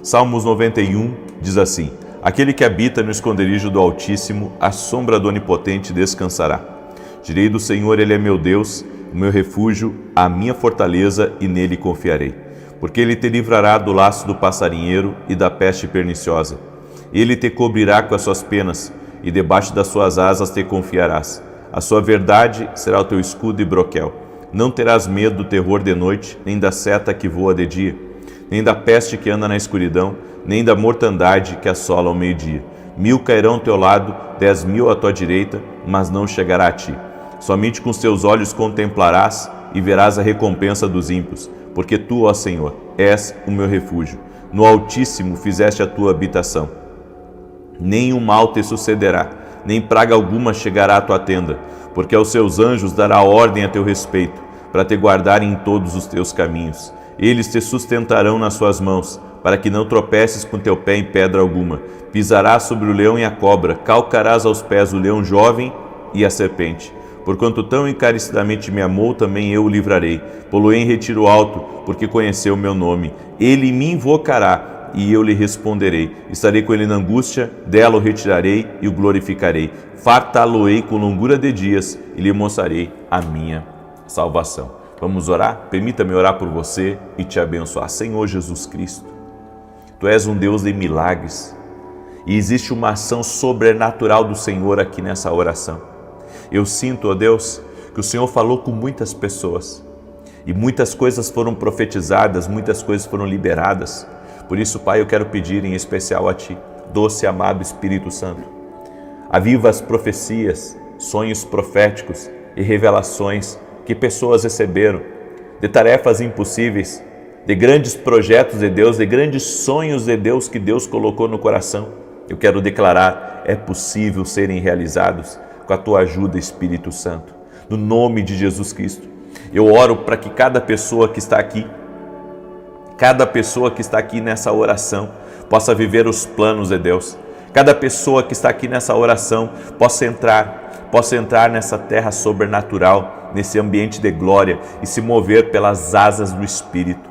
Salmos 91 diz assim: aquele que habita no esconderijo do Altíssimo, à sombra do Onipotente descansará. Direi do Senhor, Ele é meu Deus, o meu refúgio, a minha fortaleza, e nele confiarei. Porque Ele te livrará do laço do passarinheiro e da peste perniciosa. Ele te cobrirá com as suas penas, e debaixo das suas asas te confiarás. A sua verdade será o teu escudo e broquel. Não terás medo do terror de noite, nem da seta que voa de dia, nem da peste que anda na escuridão, nem da mortandade que assola ao meio-dia. 1000 cairão ao teu lado, 10.000 à tua direita, mas não chegará a ti. Somente com os teus olhos contemplarás e verás a recompensa dos ímpios, porque tu, ó Senhor, és o meu refúgio. No Altíssimo fizeste a tua habitação. Nenhum mal te sucederá, nem praga alguma chegará à tua tenda, porque aos seus anjos dará ordem a teu respeito, para te guardarem em todos os teus caminhos. Eles te sustentarão nas suas mãos, para que não tropeces com teu pé em pedra alguma. Pisarás sobre o leão e a cobra, calcarás aos pés o leão jovem e a serpente. Porquanto tão encarecidamente me amou, também eu o livrarei. Pô-lo-ei em retiro alto, porque conheceu o meu nome. Ele me invocará, e eu lhe responderei. Estarei com ele na angústia, dela o retirarei e o glorificarei. Fartá-lo-ei com longura de dias, e lhe mostrarei a minha salvação. Vamos orar? Permita-me orar por você e te abençoar. Senhor Jesus Cristo, Tu és um Deus de milagres, e existe uma ação sobrenatural do Senhor aqui nessa oração. Eu sinto, ó Deus, que o Senhor falou com muitas pessoas e muitas coisas foram profetizadas, muitas coisas foram liberadas. Por isso, Pai, eu quero pedir em especial a Ti, doce e amado Espírito Santo, aviva as profecias, sonhos proféticos e revelações que pessoas receberam, de tarefas impossíveis, de grandes projetos de Deus, de grandes sonhos de Deus que Deus colocou no coração. Eu quero declarar, é possível serem realizados com a Tua ajuda, Espírito Santo. No nome de Jesus Cristo, eu oro para que cada pessoa que está aqui nessa oração, possa viver os planos de Deus. Cada pessoa que está aqui nessa oração possa entrar nessa terra sobrenatural, nesse ambiente de glória e se mover pelas asas do Espírito.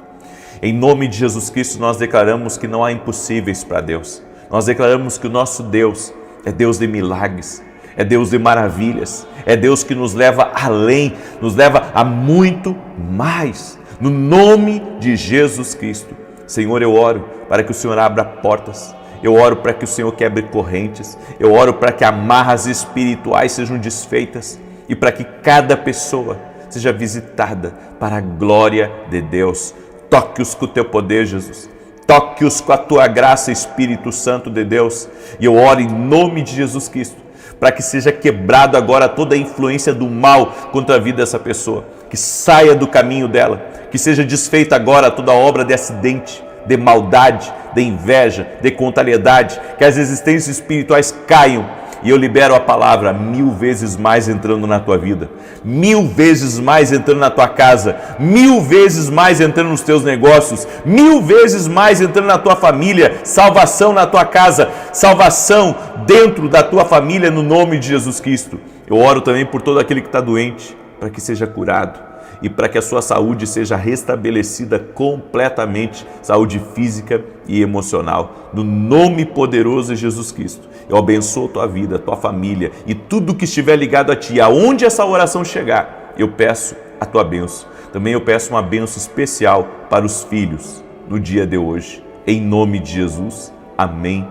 Em nome de Jesus Cristo, nós declaramos que não há impossíveis para Deus. Nós declaramos que o nosso Deus é Deus de milagres, é Deus de maravilhas, é Deus que nos leva além, nos leva a muito mais. No nome de Jesus Cristo, Senhor, eu oro para que o Senhor abra portas, eu oro para que o Senhor quebre correntes, eu oro para que amarras espirituais sejam desfeitas e para que cada pessoa seja visitada para a glória de Deus. Toque-os com o Teu poder, Jesus. Toque-os com a Tua graça, Espírito Santo de Deus. E eu oro em nome de Jesus Cristo, para que seja quebrado agora toda a influência do mal contra a vida dessa pessoa, que saia do caminho dela, que seja desfeita agora toda obra de acidente, de maldade, de inveja, de contrariedade, que as existências espirituais caiam. E eu libero a palavra 1000 vezes mais entrando na tua vida, 1000 vezes mais entrando na tua casa, 1000 vezes mais entrando nos teus negócios, 1000 vezes mais entrando na tua família, salvação na tua casa, salvação dentro da tua família no nome de Jesus Cristo. Eu oro também por todo aquele que está doente, para que seja curado e para que a sua saúde seja restabelecida completamente, saúde física e emocional, no nome poderoso de Jesus Cristo. Eu abençoo a tua vida, a tua família e tudo que estiver ligado a ti. Aonde essa oração chegar, eu peço a tua bênção. Também eu peço uma bênção especial para os filhos no dia de hoje. Em nome de Jesus, amém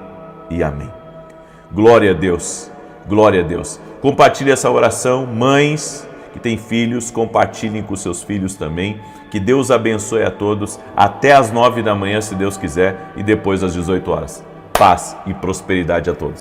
e amém. Glória a Deus, glória a Deus. Compartilhe essa oração, mães que têm filhos, compartilhem com seus filhos também. Que Deus abençoe a todos até às 9 da manhã, se Deus quiser, e depois às 18 horas. Paz e prosperidade a todos.